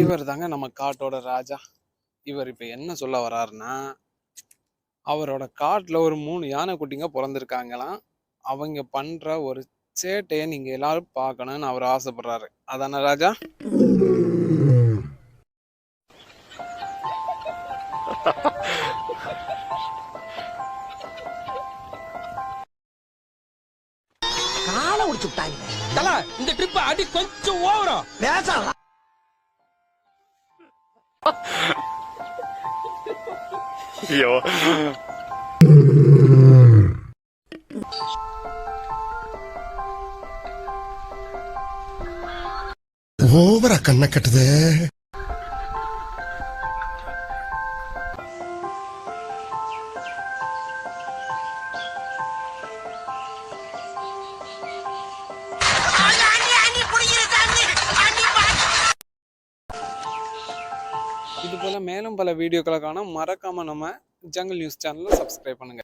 இவர் தாங்க நம்ம காட்டோட ராஜா. இவர் இப்ப என்ன சொல்ல வர்றாருன்னா, அவரோட காட்டுல ஒரு 3 யானை குட்டிங்க பிறந்திருக்காங்களாம். அவங்க பண்ற ஒரு சேட்டைய நீங்க எல்லாரும் பார்க்கணும்னு அவர் ஆசைப்படுறாரு. அதானே ராஜா? காலை உடிச்சு விட்டாங்க. இந்த ட்ரிப் அடி கொஞ்சம் ஓவரா பேசலாம். ஐயோ, ஓவரா கண்ண கட்டுது. இது போல மேலும் பல வீடியோக்களை காண மறக்காம நம்ம ஜங்கிள் நியூஸ் சேனலை சப்ஸ்கிரைப் பண்ணுங்க.